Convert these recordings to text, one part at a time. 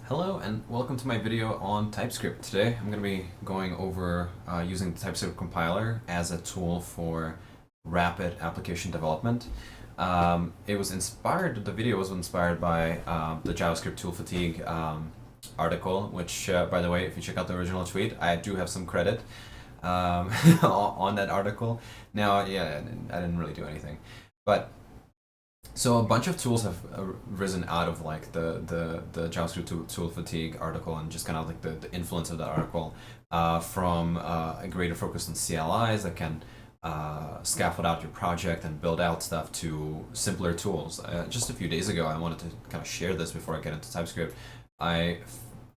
Hello and welcome to my video on TypeScript. Today I'm going to be going over using the TypeScript compiler as a tool for rapid application development. The video was inspired by the JavaScript tool fatigue article, which by the way, if you check out the original tweet, I do have some credit on that article. Now, yeah, I didn't really do anything, but so a bunch of tools have risen out of like the JavaScript tool fatigue article and just kind of like the influence of that article from a greater focus on CLIs that can scaffold out your project and build out stuff to simpler tools. Just a few days ago, I wanted to kind of share this before I get into TypeScript. I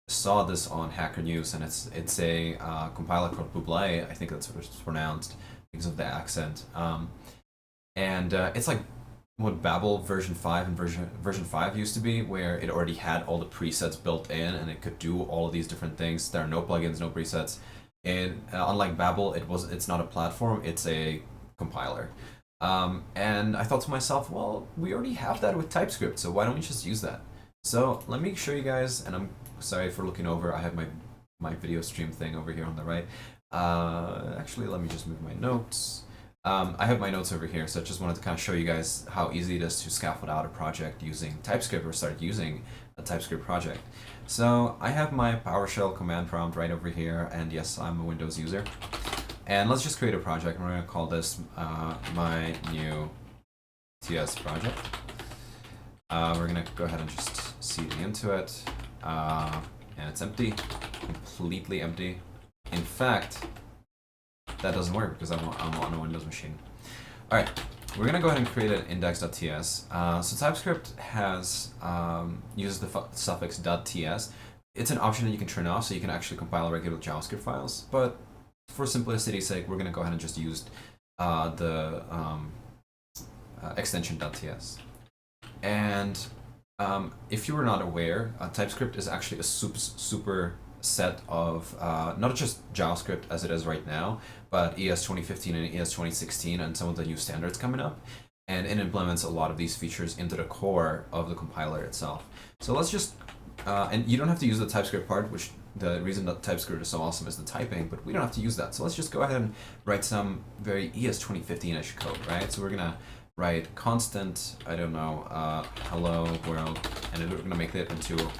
saw this on Hacker News, and it's a compiler called Buble. I think that's what it's pronounced because of the accent. It's like what Babel version 5 and version 5 used to be, where it already had all the presets built in and it could do all of these different things. There are no plugins, no presets. And unlike Babel, it's not a platform, it's a compiler. And I thought to myself, well, we already have that with TypeScript, so why don't we just use that? So let me show you guys, and I'm sorry for looking over. I have my video stream thing over here on the right. Actually, let me just move my notes. I have my notes over here, so I just wanted to kind of show you guys how easy it is to scaffold out a project using TypeScript or start using a TypeScript project. So I have my PowerShell command prompt right over here, and yes, I'm a Windows user. And let's just create a project. We're going to call this my new TS project. We're going to go ahead and just cd into it, and it's empty, completely empty. In fact, that doesn't work because I'm on a Windows machine. All right, we're gonna go ahead and create an index.ts. So TypeScript has uses the suffix .ts. It's an option that you can turn off, so you can actually compile regular JavaScript files. But for simplicity's sake, we're gonna go ahead and just use the extension .ts. And if you were not aware, TypeScript is actually a super set of not just JavaScript as it is right now, but ES2015 and ES2016 and some of the new standards coming up. And it implements a lot of these features into the core of the compiler itself. So let's just, and you don't have to use the TypeScript part, which the reason that TypeScript is so awesome is the typing, but we don't have to use that. So let's just go ahead and write some very ES2015-ish code, right? So we're gonna write constant, I don't know, hello world, and we're gonna make that into a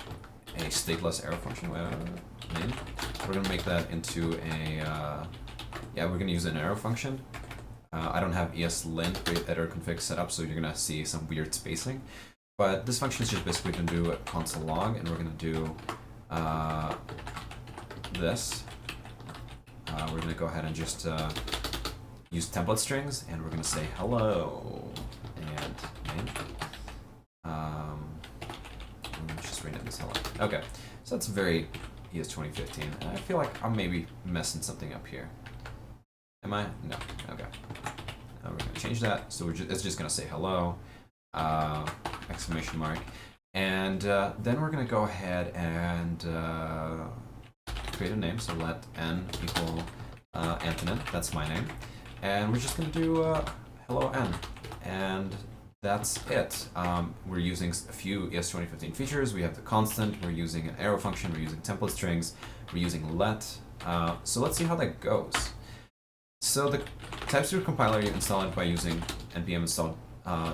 stateless arrow function. We're gonna make that into a we're gonna use an arrow function. I don't have ESLint editor config set up, so you're gonna see some weird spacing. But this function is just basically gonna do a console log, and we're gonna do this. We're gonna go ahead and just use template strings, and we're gonna say hello and name. Just rename this hello. Okay, so that's very ES2015, and I feel like I'm maybe messing something up here. Am I? No. Okay. We're gonna change that. So it's just gonna say hello, exclamation mark, and then we're gonna go ahead and create a name. So let n equal Antonin. That's my name, and we're just gonna do hello n, and that's it. We're using a few ES2015 features. We have the constant, we're using an arrow function, we're using template strings, we're using let. So let's see how that goes. So the TypeScript compiler, you install it by using npm install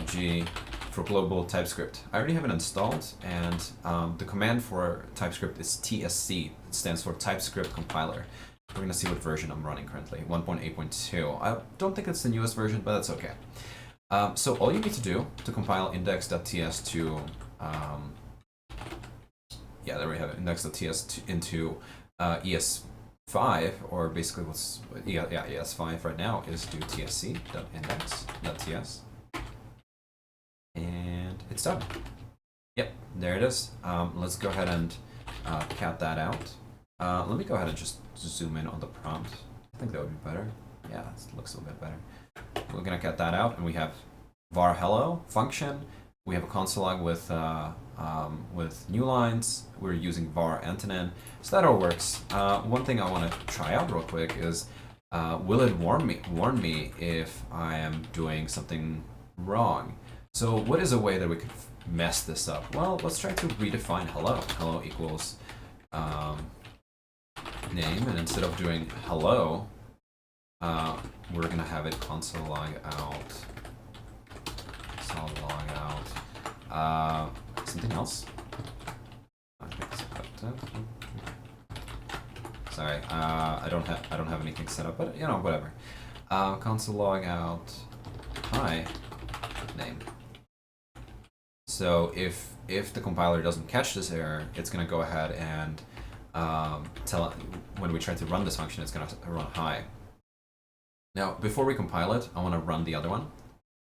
g for global TypeScript. I already have it installed, and the command for TypeScript is tsc. It stands for TypeScript compiler. We're gonna see what version I'm running currently, 1.8.2. I don't think it's the newest version, but that's okay. So all you need to do to compile index.ts to, there we have it, index.ts into ES5, or basically what's, ES5 right now, is do tsc.index.ts, and it's done. Yep, there it is. Let's go ahead and cat that out. Let me go ahead and just zoom in on the prompt. I think that would be better. Yeah, it looks a little bit better. We're gonna cut that out, and we have var hello function. We have a console log with new lines. We're using var Antonin, so that all works. One thing I want to try out real quick is, will it warn me if I am doing something wrong? So what is a way that we could mess this up? Well, let's try to redefine hello. Hello equals name, and instead of doing hello, we're gonna have it console log out. Console log out. Something else. Sorry, I don't have anything set up, but you know, whatever. Console log out hi name. So if the compiler doesn't catch this error, it's gonna go ahead and tell when we try to run this function, it's gonna run hi. Now, before we compile it, I want to run the other one.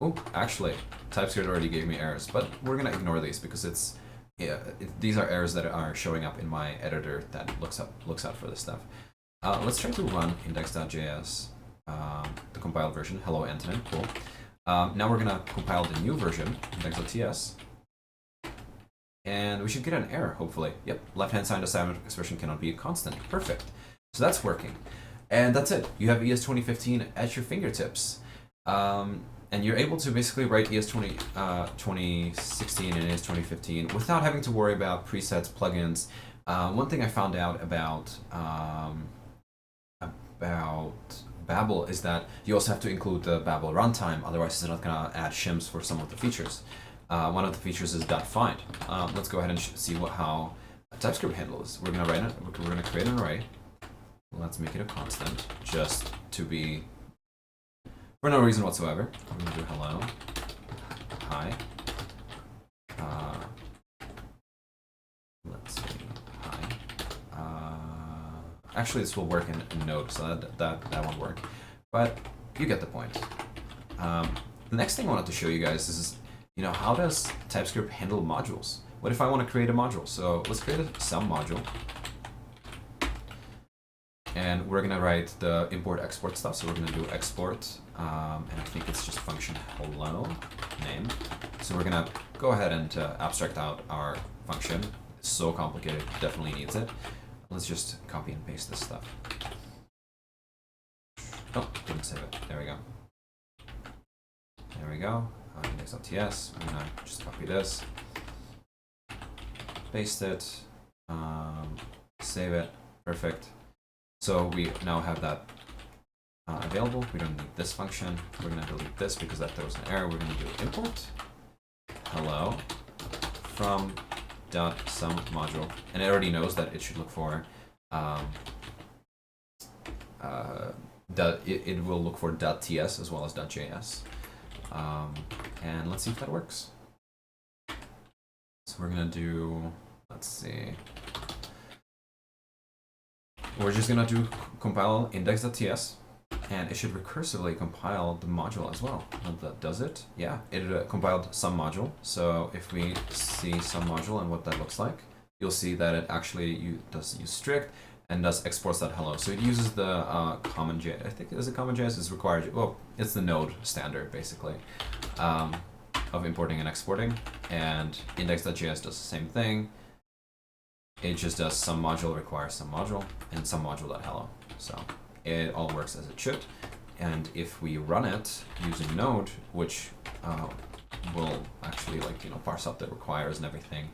Oh, actually, TypeScript already gave me errors, but we're gonna ignore these because these are errors that are showing up in my editor that looks out for this stuff. Let's try to run index.js, the compiled version. Hello, Antonin. Cool. Now we're gonna compile the new version, index.ts, and we should get an error, hopefully. Yep, left-hand side assignment expression cannot be a constant. Perfect. So that's working. And that's it. You have ES2015 at your fingertips. And you're able to basically write ES2016 and ES2015 without having to worry about presets, plugins. One thing I found out about Babel is that you also have to include the Babel runtime, otherwise it's not going to add shims for some of the features. One of the features is .find. Let's go ahead and see how TypeScript handles. We're going to write it. We're going to create an array. Let's make it a constant, just to be, for no reason whatsoever. I'm going to do hello, hi. Let's see, hi. Actually, this will work in Node, so that won't work. But you get the point. The next thing I wanted to show you guys is, you know, how does TypeScript handle modules? What if I want to create a module? So let's create a some module. And we're going to write the import-export stuff. So we're going to do export, and I think it's just function hello name. So we're going to go ahead and abstract out our function. It's so complicated, it definitely needs it. Let's just copy and paste this stuff. Oh, didn't save it. There we go. There we go. Index.ts. I'm going to just copy this, paste it, save it. Perfect. So we now have that available. We don't need this function. We're going to delete this because that throws an error. We're going to do import hello from .some module, and it already knows that it should look for it will look for .ts as well as .js, and let's see if that works. So we're going to do, let's see. We're just going to do compile index.ts, and it should recursively compile the module as well. And that does it. Yeah, it compiled some module. So if we see some module and what that looks like, you'll see that it actually does use strict and does exports.hello. So it uses the common JS. I think is it common JS is required. Well, it's the Node standard basically of importing and exporting, and index.js does the same thing. It just does some module requires some module and some module.hello. So it all works as it should. And if we run it using Node, which will actually parse out the requires and everything,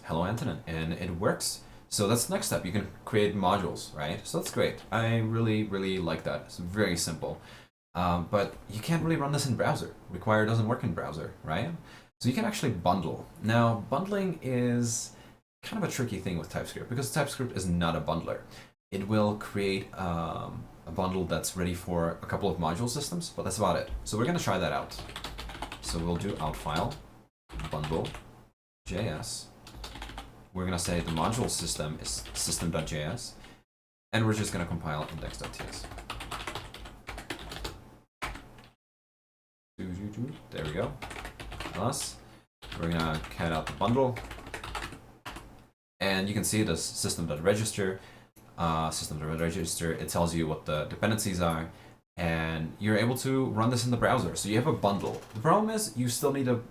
hello Antonin, and it works. So that's the next step. You can create modules, right? So that's great. I really like that. It's very simple. But you can't really run this in browser. Require doesn't work in browser, right? So you can actually bundle. Now, bundling is kind of a tricky thing with TypeScript because TypeScript is not a bundler. It will create a bundle that's ready for a couple of module systems, but that's about it. So we're going to try that out. So we'll do outfile, bundle.js. We're going to say the module system is system.js, and we're just going to compile index.ts. There we go. Plus, we're gonna cat out the bundle, and you can see this system.register. System.register, it tells you what the dependencies are, and you're able to run this in the browser. So you have a bundle. The problem is you still need a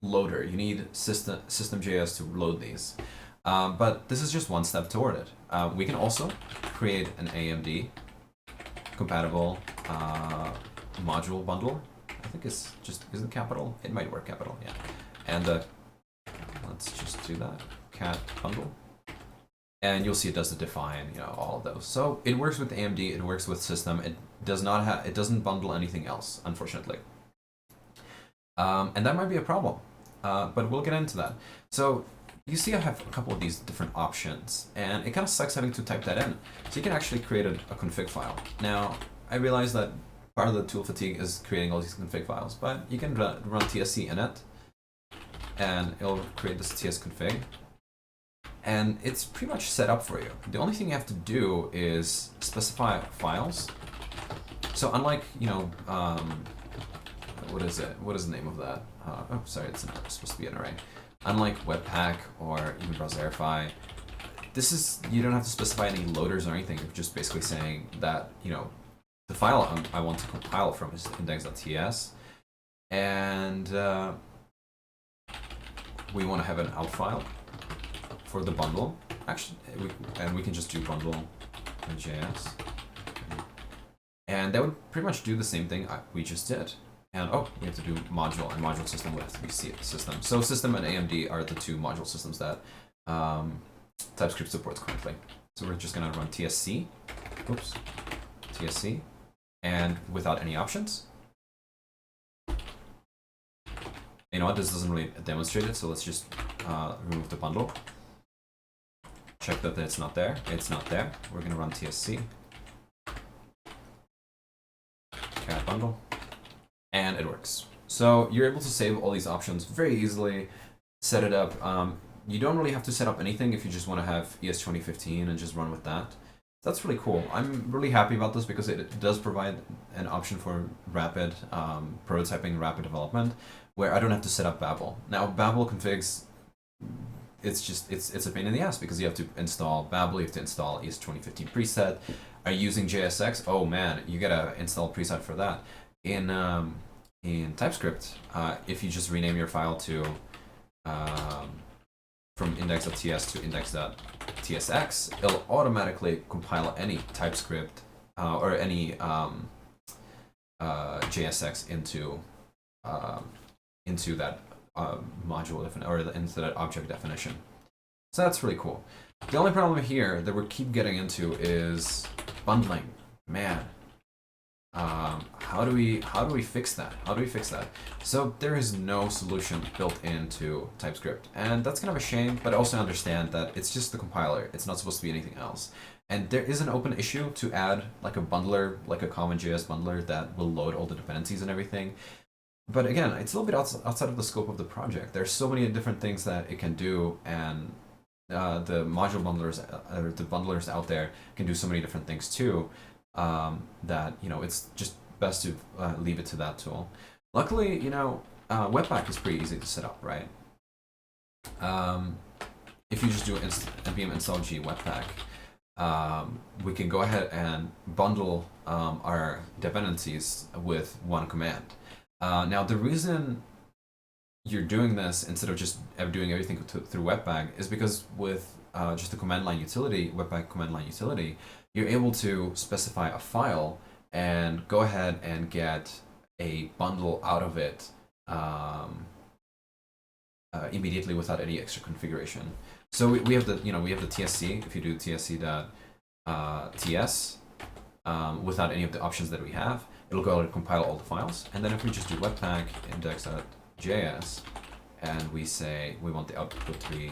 loader. You need system.js to load these. But this is just one step toward it. We can also create an AMD compatible module bundle. I think it's just, is it capital? It might work capital, yeah. And let's just do that, cat bundle. And you'll see it does the define, you know, all of those. So it works with AMD, it works with system. It does not have, it doesn't bundle anything else, unfortunately. And that might be a problem, but we'll get into that. So you see I have a couple of these different options, and it kind of sucks having to type that in. So you can actually create a config file. Now, I realize that part of the tool fatigue is creating all these config files, but you can run tsc init, and it'll create this ts config. And it's pretty much set up for you. The only thing you have to do is specify files. So unlike, you know, what is it? What is the name of that? Oh, sorry, it's supposed to be an array. Unlike Webpack or even browserify, this is, you don't have to specify any loaders or anything. You're just basically saying that, you know, the file I want to compile from is index.ts, and we want to have an out file for the bundle. Actually, we can just do bundle.js, and that would pretty much do the same thing we just did. And oh, we have to do module, and module system would have to be system. So system and AMD are the two module systems that TypeScript supports currently. So we're just gonna run tsc, oops, tsc, and without any options. You know what, this doesn't really demonstrate it, so let's just remove the bundle. Check that it's not there. It's not there. We're gonna run tsc, cat bundle. And it works. So you're able to save all these options very easily, set it up. You don't really have to set up anything if you just want to have ES2015 and just run with that. That's really cool. I'm really happy about this because it does provide an option for rapid prototyping, rapid development, where I don't have to set up Babel. Now, Babel configs, it's a pain in the ass because you have to install Babel, you have to install ES2015 preset. Are you using JSX? Oh man, you gotta install a preset for that. In TypeScript, if you just rename your file to from index.ts to index.tsx, it'll automatically compile any TypeScript or any JSX into that module or into that object definition. So that's really cool. The only problem here that we keep getting into is bundling. Man. How do we fix that? How do we fix that? So there is no solution built into TypeScript, and that's kind of a shame, but I also understand that it's just the compiler. It's not supposed to be anything else. And there is an open issue to add like a bundler, like a common JS bundler that will load all the dependencies and everything. But again, it's a little bit outside of the scope of the project. There's so many different things that it can do, and the module bundlers, or the bundlers out there can do so many different things too. That, you know, it's just best to leave it to that tool. Luckily, you know, Webpack is pretty easy to set up, right? If you just do npm install g Webpack, we can go ahead and bundle our dependencies with one command. Now, the reason you're doing this instead of just doing everything through Webpack is because with just the command line utility, Webpack command line utility, you're able to specify a file and go ahead and get a bundle out of it immediately without any extra configuration. So we have the TSC. If you do tsc.ts without any of the options that we have, it'll go and compile all the files. And then if we just do webpack index.js and we say we want the output to be,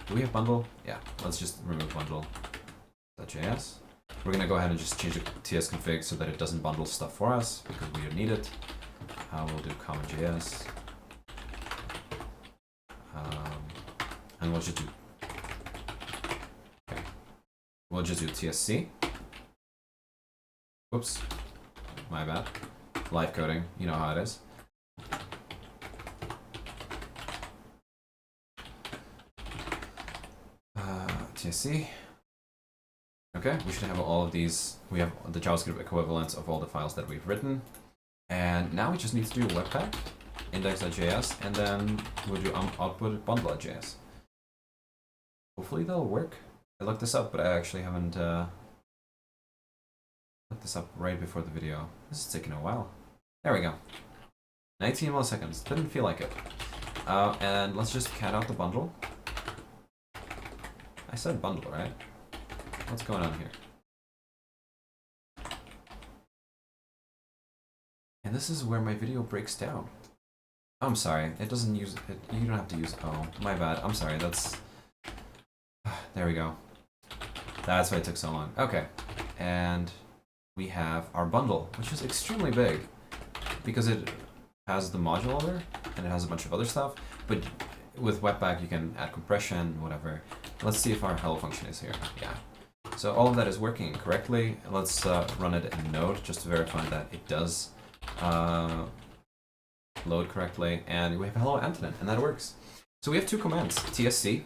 do we have bundle? Yeah, let's just remove bundle.js. We're going to go ahead and just change the TS config so that it doesn't bundle stuff for us because we don't need it. We'll do common.js. And we'll just do, okay. We'll just do TSC. Whoops, my bad. Live coding, you know how it is. TSC. Okay, we should have all of these. We have the JavaScript equivalents of all the files that we've written. And now we just need to do webpack index.js, and then we'll do output bundle.js. Hopefully that'll work. I looked this up, but I actually haven't looked this up right before the video. This is taking a while. There we go. 19 milliseconds. Didn't feel like it. And let's just cat out the bundle. I said bundle, right? What's going on here? And this is where my video breaks down. Oh, I'm sorry. It doesn't use it. You don't have to use. Oh, my bad. I'm sorry. That's. There we go. That's why it took so long. Okay. And we have our bundle, which is extremely big because it has the module there and it has a bunch of other stuff. But with Webpack, you can add compression, whatever. Let's see if our hello function is here. Yeah. So all of that is working correctly. Let's run it in Node just to verify that it does load correctly. And we have hello Antonin, and that works. So we have two commands, tsc,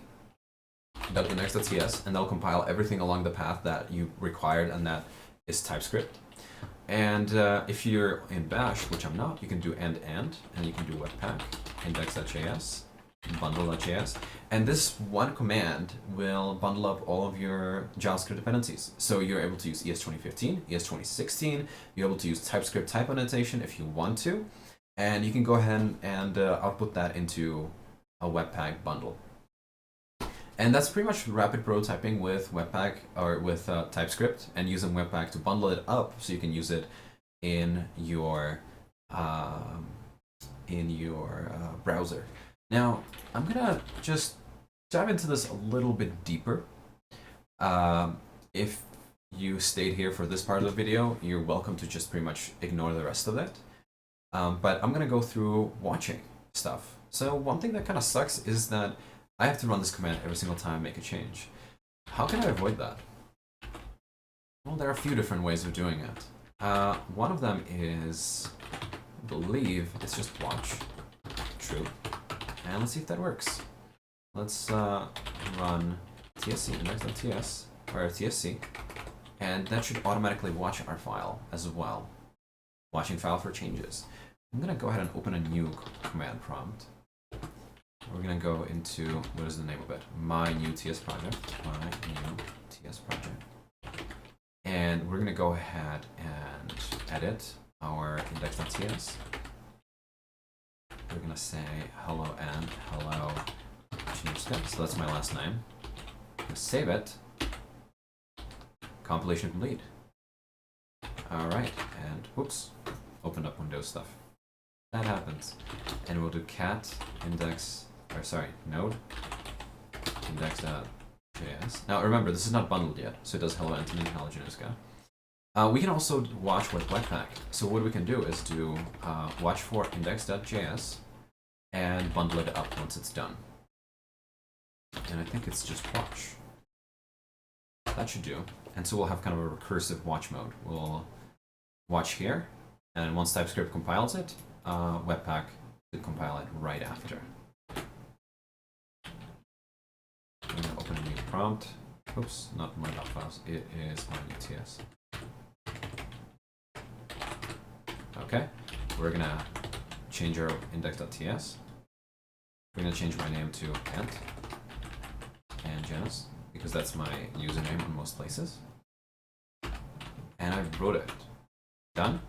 .index.ts, and that'll compile everything along the path that you required, and that is TypeScript. And if you're in Bash, which I'm not, you can do end, and you can do Webpack, index.js, bundle.js, and this one command will bundle up all of your JavaScript dependencies. So you're able to use ES2015, ES2016, you're able to use TypeScript type annotation if you want to, and you can go ahead and output that into a Webpack bundle. And that's pretty much rapid prototyping with Webpack or with TypeScript, and using Webpack to bundle it up so you can use it in your browser. Now, I'm gonna just dive into this a little bit deeper. If you stayed here for this part of the video, you're welcome to just pretty much ignore the rest of it. But I'm gonna go through watching stuff. So one thing that kind of sucks is that I have to run this command every single time I make a change. How can I avoid that? Well, there are a few different ways of doing it. One of them is, I believe, it's just watch. True. And let's see if that works. Let's run tsc index.ts, or tsc, and that should automatically watch our file as well. Watching file for changes. I'm gonna go ahead and open a new command prompt. We're gonna go into, what is the name of it? My new TS project. My new TS project. And we're gonna go ahead and edit our index.ts. We're gonna say hello and hello Chinichka. So that's my last name. I'm gonna save it. Compilation complete. Alright, and whoops, opened up Windows stuff. That happens. And we'll do cat index, or sorry, node index.js. Now remember, this is not bundled yet, so it does hello Antonin, hello Janiska. We can also watch with Webpack. So what we can do is do watch for index.js and bundle it up once it's done. And I think it's just watch. That should do. And so we'll have kind of a recursive watch mode. We'll watch here, and once TypeScript compiles it, Webpack will compile it right after. I'm going to open a new prompt. Oops, not my dot files. It is my new TS. Okay, we're going to change our index.ts. We're going to change my name to Ant and Janice, because that's my username in most places. And I wrote it. Done.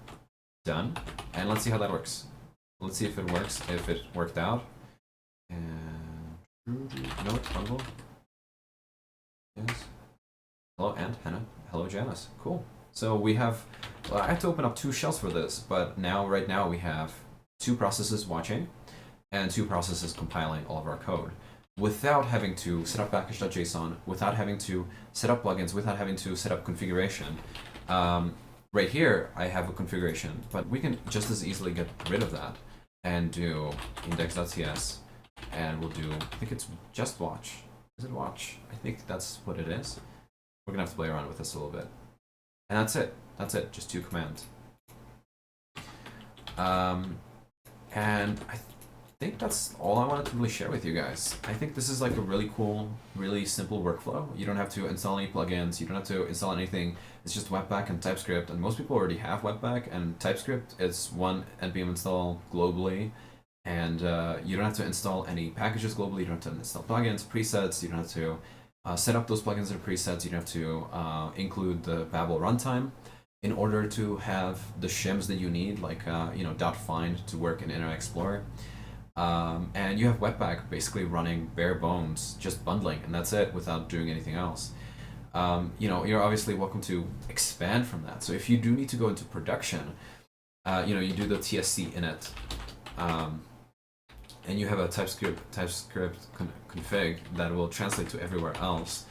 Done. And let's see how that works. Let's see if it works, if it worked out. And no, it's bundle. Yes. Hello, Ant, Hannah. Hello, Janice. Cool. So we have, well, I have to open up two shells for this, but now, right now, we have two processes watching and two processes compiling all of our code without having to set up package.json, without having to set up plugins, without having to set up configuration. Right here, I have a configuration, but we can just as easily get rid of that and do index.ts, and we'll do, I think it's just watch. Is it watch? I think that's what it is. We're gonna have to play around with this a little bit. And that's it. That's it. Just two commands. And I think that's all I wanted to really share with you guys. I think this is like a really cool, really simple workflow. You don't have to install any plugins. You don't have to install anything. It's just Webpack and TypeScript. And most people already have Webpack and TypeScript. It's one NPM install globally. And you don't have to install any packages globally. You don't have to install plugins, presets. You don't have to set up those plugins and presets. You don't have to include the Babel runtime. in order to have the shims that you need, like .find to work in Internet Explorer. And you have Webpack basically running bare bones, just bundling, and that's it without doing anything else. You're obviously welcome to expand from that. So if you do need to go into production, you do the TSC init, and you have a TypeScript config that will translate to everywhere else.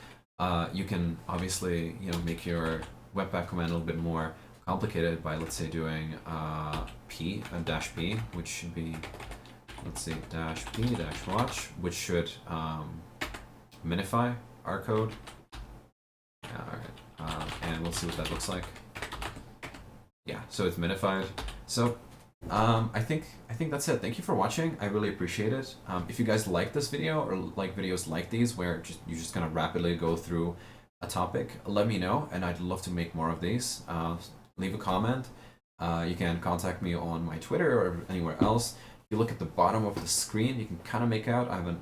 You can obviously make your Webpack command a little bit more complicated by, let's say, doing -p, which should be, let's see, -p -watch, which should minify our code. Alright, and we'll see what that looks like. Yeah, so it's minified. So I think that's it. Thank you for watching. I really appreciate it. If you guys like this video or like videos like these where you just kind of rapidly go through a topic, let me know, and I'd love to make more of these. Leave a comment. You can contact me on my Twitter or anywhere else. If you look at the bottom of the screen, you can kind of make out I have an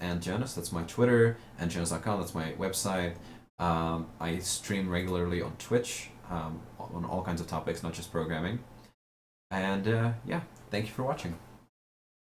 @andjanus. That's my Twitter, andjanus.com. That's my website. I stream regularly on Twitch on all kinds of topics, not just programming. And yeah, thank you for watching.